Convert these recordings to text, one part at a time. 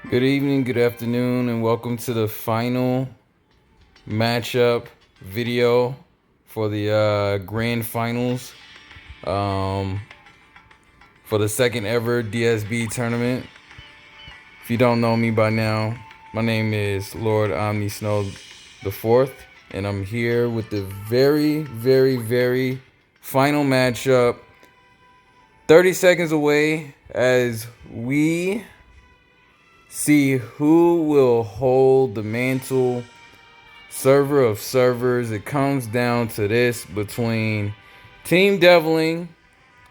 Good evening, good afternoon, and welcome to the final matchup video for the grand finals for the second ever DSB tournament. If you don't know me by now, my name is Lord Omni Snow the Fourth, and I'm here with the very final matchup. 30 seconds away as we see who will hold the mantle server of servers. It comes down to this between Team Deviling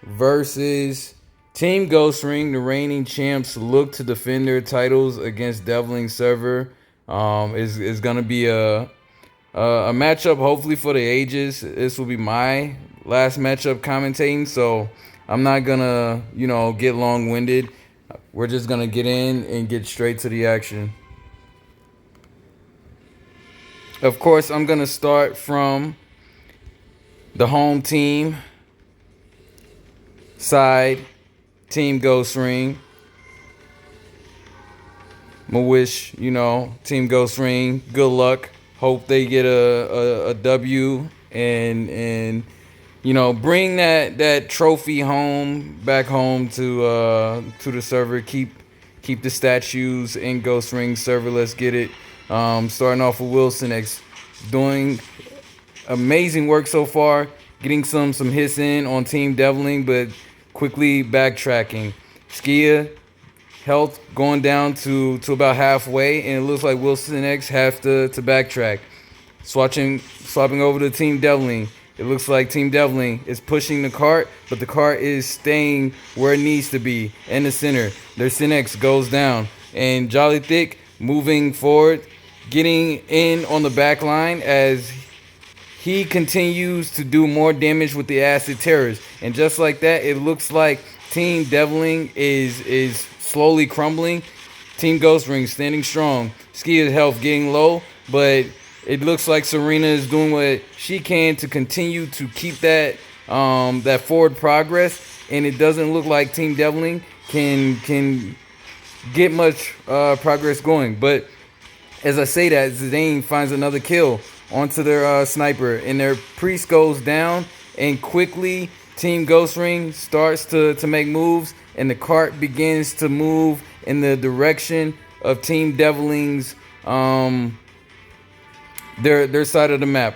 versus Team Ghostring. The reigning champs look to defend their titles against Deviling server. Is gonna be a matchup hopefully for the ages. This will be my last matchup commentating, so I'm not gonna get long-winded. We're just gonna get in and get straight to the action. Of course, I'm gonna start from the home team side, Team Ghostring. I'ma wish, Team Ghostring good luck. Hope they get a W and bring that trophy back home to the server. Keep the statues in Ghostring server. Let's get it. Starting off with Wilson X, doing amazing work so far, getting some hits in on Team Deviling, but quickly backtracking. Skia health going down to about halfway, and it looks like Wilson X have to backtrack. Swapping over to Team Deviling. It looks like Team Deviling is pushing the cart, but the cart is staying where it needs to be, in the center. Their Synex goes down, and Jolly Thick moving forward, getting in on the back line as he continues to do more damage with the Acid Terrors. And just like that, it looks like Team Deviling is slowly crumbling. Team Ghostring standing strong. Skia's health getting low, but it looks like Serena is doing what she can to continue to keep that forward progress, and it doesn't look like Team Deviling can get much progress going. But as I say that, Zidane finds another kill onto their sniper, and their priest goes down, and quickly Team Ghostring starts to make moves, and the cart begins to move in the direction of Team Deviling's their side of the map.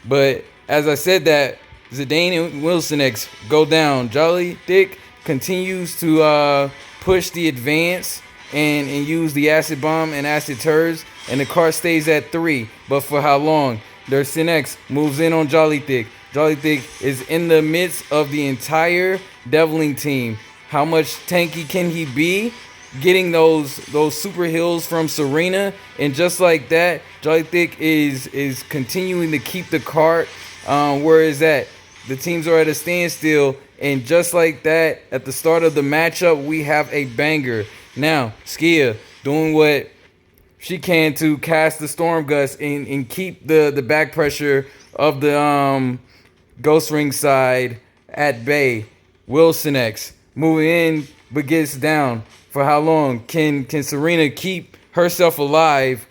But as I said that, Zidane and Wilson X go down. Jolly Thick continues to push the advance and use the acid bomb and acid turds, and the car stays at 3. But for how long? Their Synex moves in on Jolly Thick. Jolly Thick is in the midst of the entire Deviling team. How much tanky can he be? Getting those super heals from Serena, and just like that, Jolly Thick is continuing to keep the cart where it's at. The teams are at a standstill, and just like that, at the start of the matchup, we have a banger. Now, Skia doing what she can to cast the Storm Gust and keep the back pressure of the Ghostring side at bay. Wilson X moving in but gets down. For how long? Can Serena keep herself alive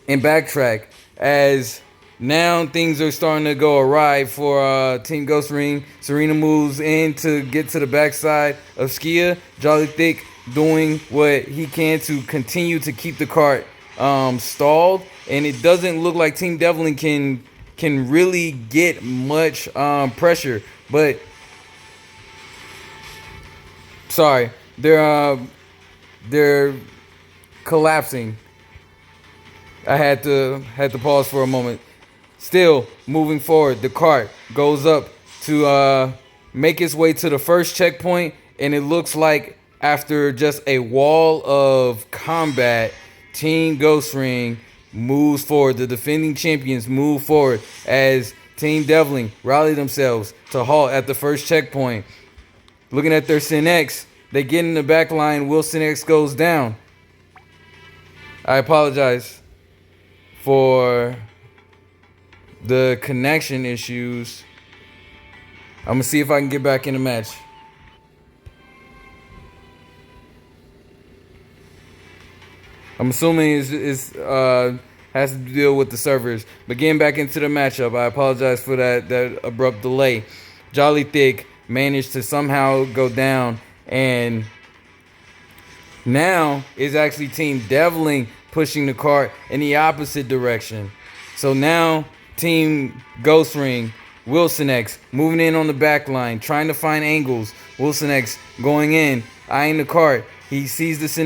and backtrack? As now things are starting to go awry for Team Ghostring. Serena moves in to get to the backside of Skia. Jolly Thick doing what he can to continue to keep the cart stalled, and it doesn't look like Team Deviling can really get much pressure. But sorry, they're collapsing. I had to pause for a moment. Still moving forward, the cart goes up to make its way to the first checkpoint, and it looks like after just a wall of combat, Team Ghostring moves forward. The defending champions move forward as Team Deviling rally themselves to halt at the first checkpoint. Looking at their Synex, they get in the back line. Wilson X goes down. I apologize for the connection issues. I'm going to see if I can get back in the match. I'm assuming it's has to deal with the servers. But getting back into the matchup, I apologize for that abrupt delay. Jolly Thick managed to somehow go down, and now is actually Team Deviling pushing the cart in the opposite direction. So now Team Ghostring, Wilson X moving in on the back line, trying to find angles. Wilson X going in, eyeing the cart. He sees the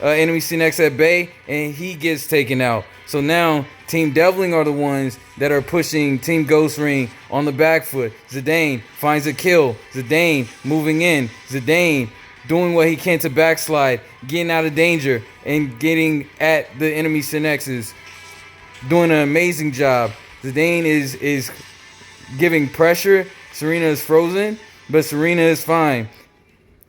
enemy Cinex at bay, and he gets taken out. So now Team Deviling are the ones that are pushing Team Ghostring on the back foot. Zidane finds a kill. Zidane moving in. Zidane doing what he can to backslide, getting out of danger, and getting at the enemy Cinexes. Doing an amazing job. Zidane is giving pressure. Serena is frozen, but Serena is fine.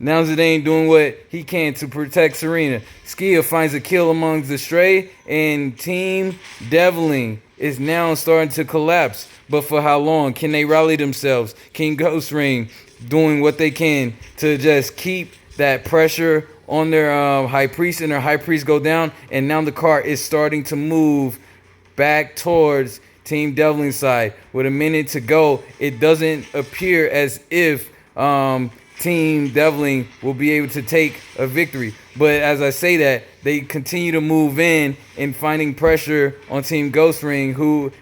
Now Zidane doing what he can to protect Serena. Skia finds a kill amongst the Stray, and Team Deviling is now starting to collapse. But for how long? Can they rally themselves? King Ghostring doing what they can to just keep that pressure on their High Priest, and their High Priest go down, and now the cart is starting to move back towards Team Deviling's side. With a minute to go, it doesn't appear as if Team Deviling will be able to take a victory. But as I say that, they continue to move in and finding pressure on Team Ghostring, who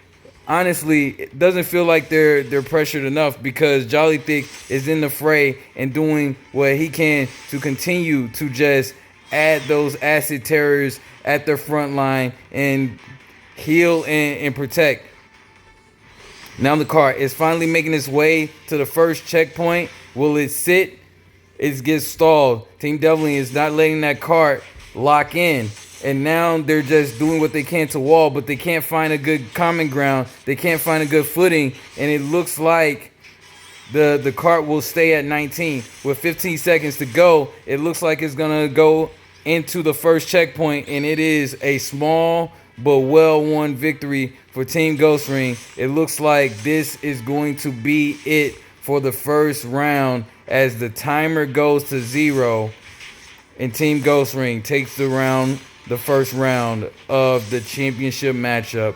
honestly it doesn't feel like they're pressured enough, because Jolly Thick is in the fray and doing what he can to continue to just add those acid terrors at their front line and heal and protect. Now the car is finally making its way to the first checkpoint. Will it sit? It gets stalled. Team Deviling is not letting that cart lock in. And now they're just doing what they can to wall, but they can't find a good common ground. They can't find a good footing. And it looks like the cart will stay at 19. With 15 seconds to go, it looks like it's going to go into the first checkpoint. And it is a small but well-won victory for Team Ghostring. It looks like this is going to be it for the first round, as the timer goes to 0 and Team Ghostring takes the first round of the championship matchup.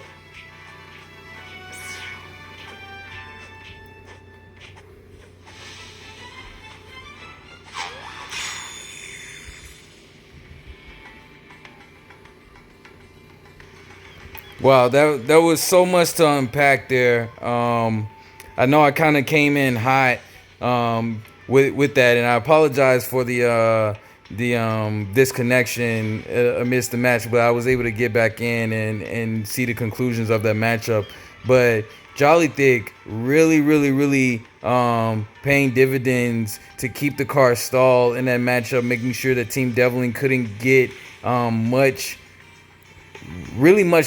Wow, that was so much to unpack there. I know I kind of came in hot with that, and I apologize for the disconnection amidst the match, but I was able to get back in and see the conclusions of that matchup. But Jolly Thick really paying dividends to keep the car stalled in that matchup, making sure that Team Deviling couldn't get much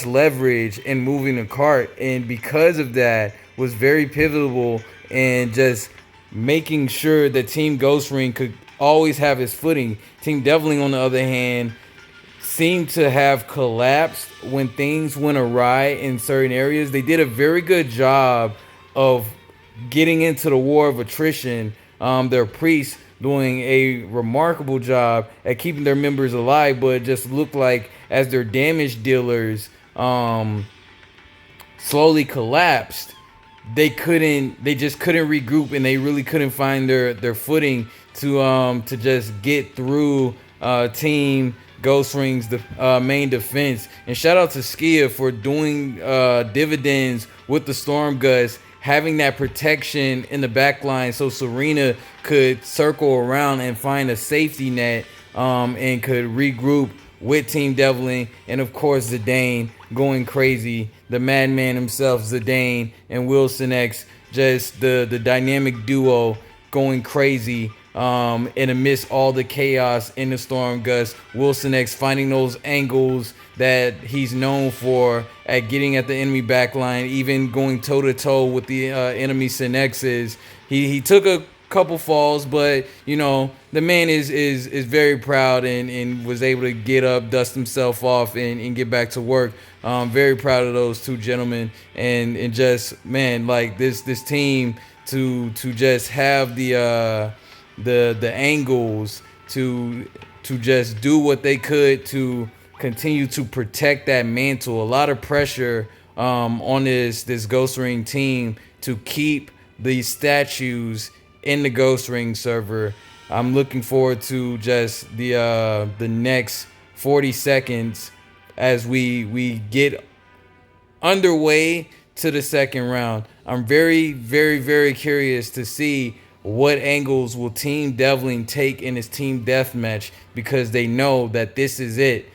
leverage in moving the cart, and because of that was very pivotal and just making sure that Team Ghostring could always have his footing. Team Deviling, on the other hand, seemed to have collapsed when things went awry in certain areas. They did a very good job of getting into the war of attrition. Their priests doing a remarkable job at keeping their members alive, but it just looked like as their damage dealers slowly collapsed, they just couldn't regroup, and they really couldn't find their footing to just get through Team Ghostring's main defense. And shout out to Skia for doing dividends with the Storm Guts, having that protection in the back line so Serena could circle around and find a safety net and could regroup with Team Deviling. And of course Zidane going crazy, the madman himself, Zidane and Wilson X, just the dynamic duo going crazy. And amidst all the chaos in the Storm Guts, Wilson X finding those angles that he's known for at getting at the enemy backline, even going toe-to-toe with the enemy Cinexes. He took a couple falls, but you know, the man is very proud and was able to get up, dust himself off, and get back to work. Very proud of those two gentlemen, and just, man, like this team to just have the angles to just do what they could to continue to protect that mantle. A lot of pressure on this Ghost Ring team to keep these statues in the Ghost Ring server. I'm looking forward to just the next 40 seconds as we get underway to the second round. I'm very, very, very curious to see what angles will Team Devlin take in his team deathmatch, because they know that this is it.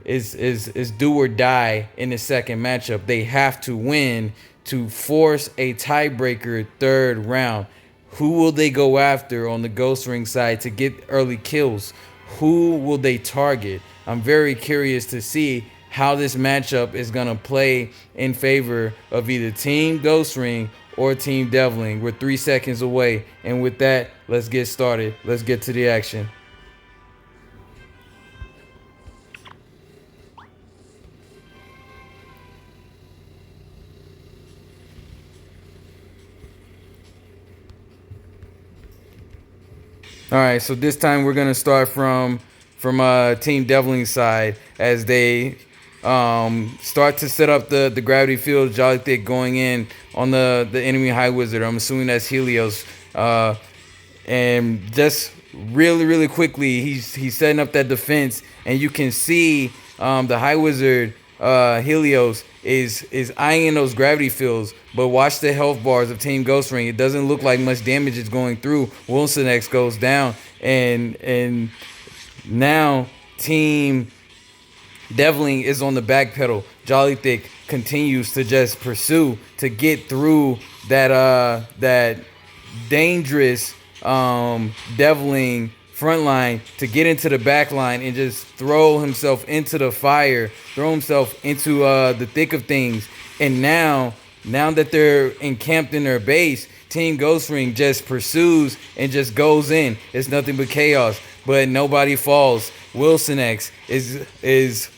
Is do or die in the second matchup. They have to win to force a tiebreaker third round. Who will they go after on the Ghost Ring side to get early kills? Who will they target? I'm very curious to see how this matchup is going to play in favor of either Team Ghost Ring or Team Devlin. We're 3 seconds away. And with that, let's get started. Let's get to the action. All right, so this time we're gonna start from Team Devlin's side as they start to set up the gravity field. Jolly Thick going in on the enemy High Wizard. I'm assuming that's Helios. And just really quickly, he's setting up that defense, and you can see the High Wizard Helios is eyeing those gravity fields. But watch the health bars of Team Ghost Ring. It doesn't look like much damage is going through. Wilson X goes down, and now Team Devlin is on the back pedal. Jolly Thick continues to just pursue to get through that dangerous Devlin front line to get into the back line and just throw himself into the fire, throw himself into the thick of things. And now that they're encamped in their base, Team Ghost Ring just pursues and just goes in. It's nothing but chaos, but nobody falls. Wilson X is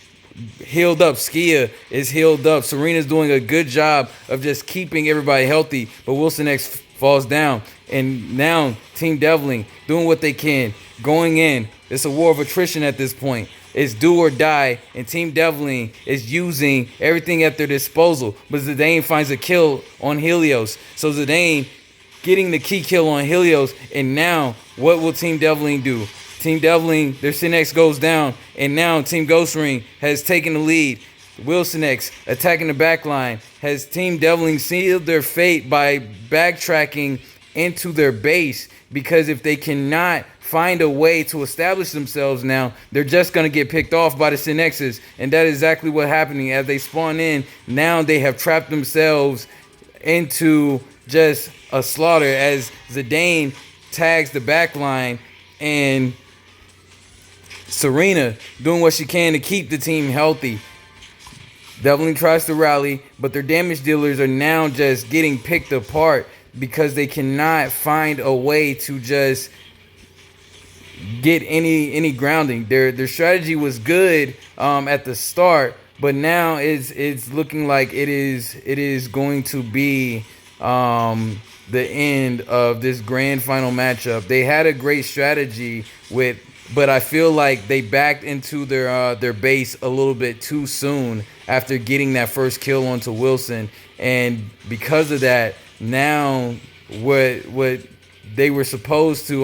healed up. Skia is healed up. Serena's doing a good job of just keeping everybody healthy, but Wilson X falls down. And now Team Devlin doing what they can, going in. It's a war of attrition at this point. It's do or die, and Team Devlin is using everything at their disposal. But Zidane finds a kill on Helios. So Zidane getting the key kill on Helios, and now what will Team Devlin do? Team Devlin, their Sin X goes down, and now Team Ghost Ring has taken the lead. Wilson X attacking the back line. Has Team Devlin sealed their fate by backtracking into their base? Because if they cannot find a way to establish themselves now, they're just going to get picked off by the Sin X's. And that is exactly what's happening. As they spawn in, now they have trapped themselves into just a slaughter as Zidane tags the back line, and Serena doing what she can to keep the team healthy. Devlin tries to rally, but their damage dealers are now just getting picked apart because they cannot find a way to just get any grounding. Their strategy was good at the start, but now it's looking like it is going to be the end of this grand final matchup. They had a great strategy but I feel like they backed into their base a little bit too soon after getting that first kill onto Wilson, and because of that, now what they were supposed to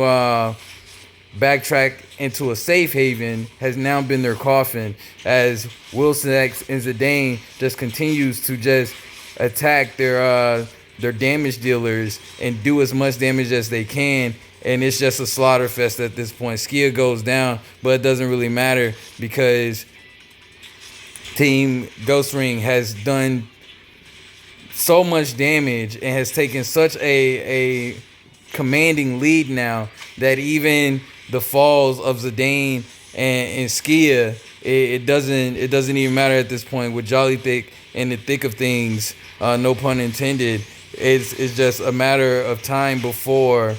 backtrack into a safe haven has now been their coffin, as Wilson X and Zidane just continues to just attack their damage dealers and do as much damage as they can. And it's just a slaughter fest at this point. Skia goes down, but it doesn't really matter because Team Ghost Ring has done so much damage and has taken such a commanding lead now that even the falls of Zidane and Skia, it doesn't even matter at this point. With Jolly Thick in the thick of things, no pun intended, it's just a matter of time before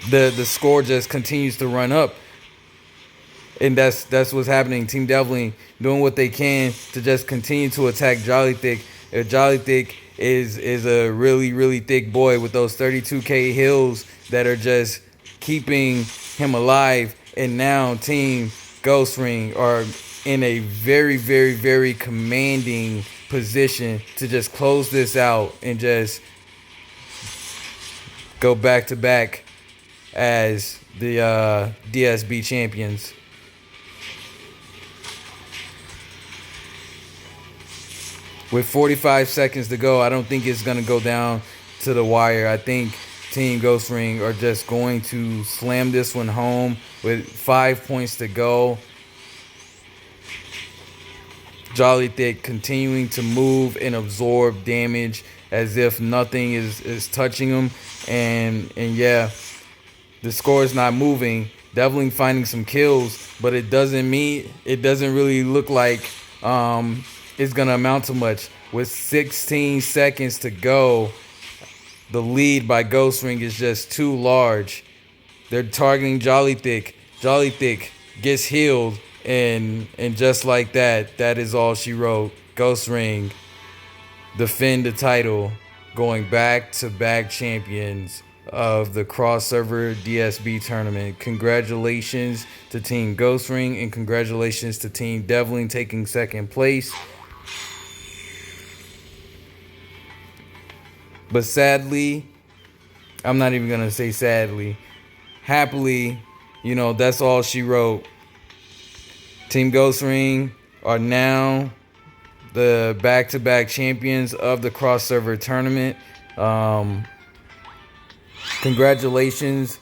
the score just continues to run up. And that's what's happening. Team Devlin doing what they can to just continue to attack Jolly Thick. Jolly Thick is a really thick boy with those 32k heals that are just keeping him alive. And now Team Ghostring are in a very, very, very commanding position to just close this out and just go back to back as the DSB champions. With 45 seconds to go, I don't think it's going to go down to the wire. I think Team Ghostring are just going to slam this one home with 5 points to go. Jolly Thick continuing to move and absorb damage as if nothing is touching him. And yeah, the score is not moving. Devlin finding some kills, but it doesn't really look like it's gonna amount to much. With 16 seconds to go, the lead by Ghostring is just too large. They're targeting Jolly Thick. Jolly Thick gets healed, and just like that, that is all she wrote. Ghostring defend the title, going back-to-back champions of the cross-server DSB tournament. Congratulations to Team Ghostring, and congratulations to Team Devlin taking second place. But sadly, I'm not even going to say sadly, happily, that's all she wrote. Team Ghostring are now the back-to-back champions of the cross-server tournament. Congratulations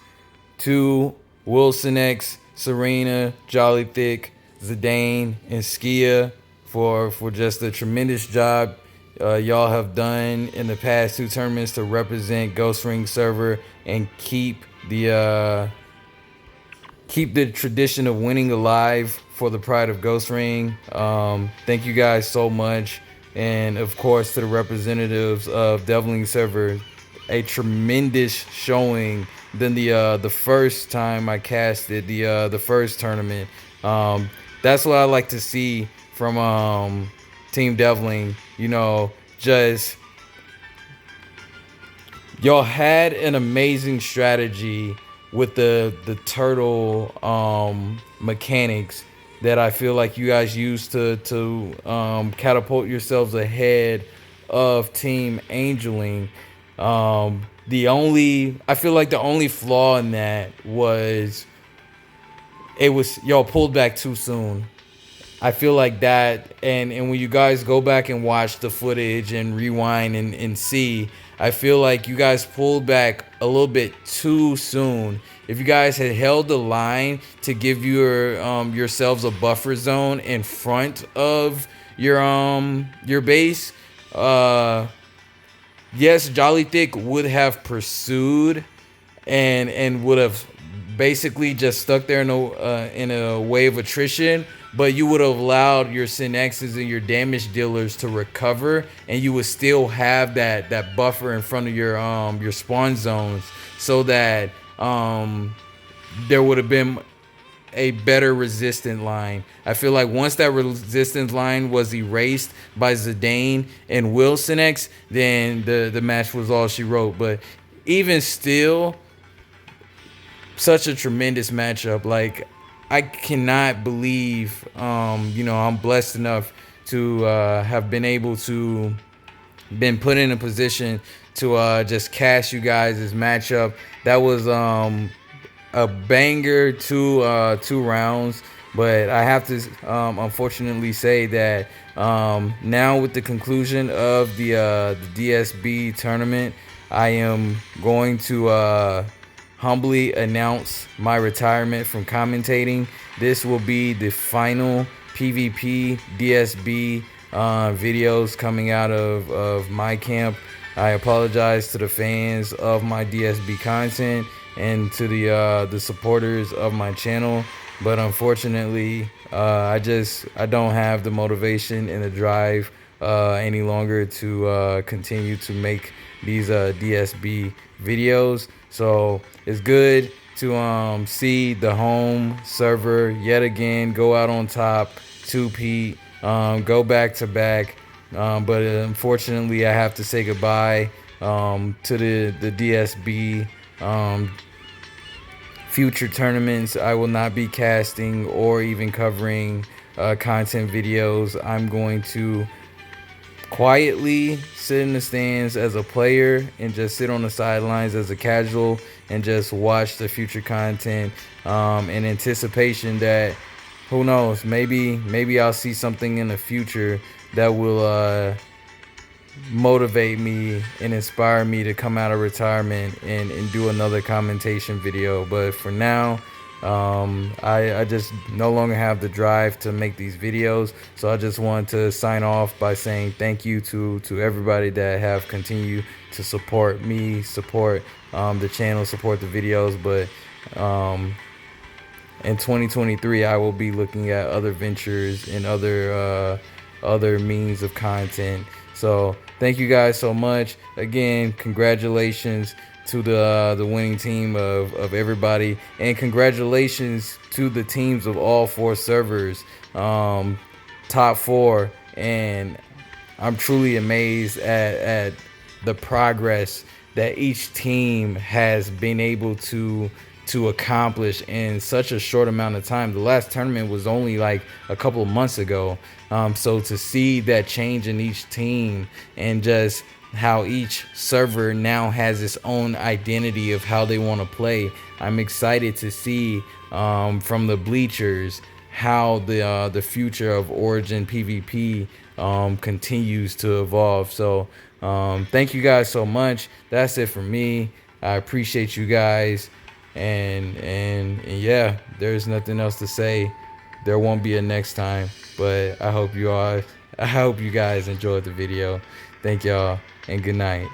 to Wilson X, Serena, Jolly Thick, Zidane, and Skia for just a tremendous job y'all have done in the past two tournaments to represent Ghostring server and keep the tradition of winning alive for the pride of Ghostring. Thank you guys so much, and of course to the representatives of Devlin server, a tremendous showing than the first time I casted the first tournament. That's what I like to see from Team Devlin. Just y'all had an amazing strategy with the turtle mechanics that I feel like you guys used to catapult yourselves ahead of Team Angeling. I feel like the only flaw in that was y'all pulled back too soon. I feel like that, and when you guys go back and watch the footage and rewind and see, I feel like you guys pulled back a little bit too soon. If you guys had held the line to give yourselves a buffer zone in front of your base, yes, Jolly Thick would have pursued and would have basically just stuck there in a wave of attrition. But you would have allowed your Sin X's and your damage dealers to recover, and you would still have that buffer in front of your spawn zones, so that there would have been a better resistant line. I feel like once that resistance line was erased by Zidane and Wilson X, then the match was all she wrote. But even still, such a tremendous matchup. Like, I cannot believe, I'm blessed enough to have been able to been put in a position to just cast you guys this matchup. That was a banger two rounds, but I have to unfortunately say that now with the conclusion of the DSB tournament, I am going to humbly announce my retirement from commentating. This will be the final PvP DSB videos coming out of my camp. I apologize to the fans of my DSB content and to the supporters of my channel, but unfortunately I don't have the motivation and the drive any longer to continue to make these DSB videos. So it's good to see the home server yet again go out on top, two-peat, go back to back. But unfortunately, I have to say goodbye to the DSB future tournaments, I will not be casting or even covering content videos. I'm going to quietly sit in the stands as a player and just sit on the sidelines as a casual and just watch the future content in anticipation that who knows, maybe I'll see something in the future that will motivate me and inspire me to come out of retirement and do another commentation video. But for now, I just no longer have the drive to make these videos. So I just want to sign off by saying thank you to everybody that have continued to support me, support the channel, support the videos. But in 2023, I will be looking at other ventures and other means of content. So thank you guys so much. Again, congratulations to the winning team of everybody, and congratulations to the teams of all 4 servers, top 4. And I'm truly amazed at the progress that each team has been able to accomplish in such a short amount of time. The last tournament was only like a couple of months ago. So to see that change in each team and just how each server now has its own identity of how they want to play, I'm excited to see from the bleachers how the future of Origin PvP continues to evolve. So thank you guys so much. That's it for me. I appreciate you guys. And yeah, there's nothing else to say. There won't be a next time, but I hope you guys enjoyed the video. Thank y'all and good night.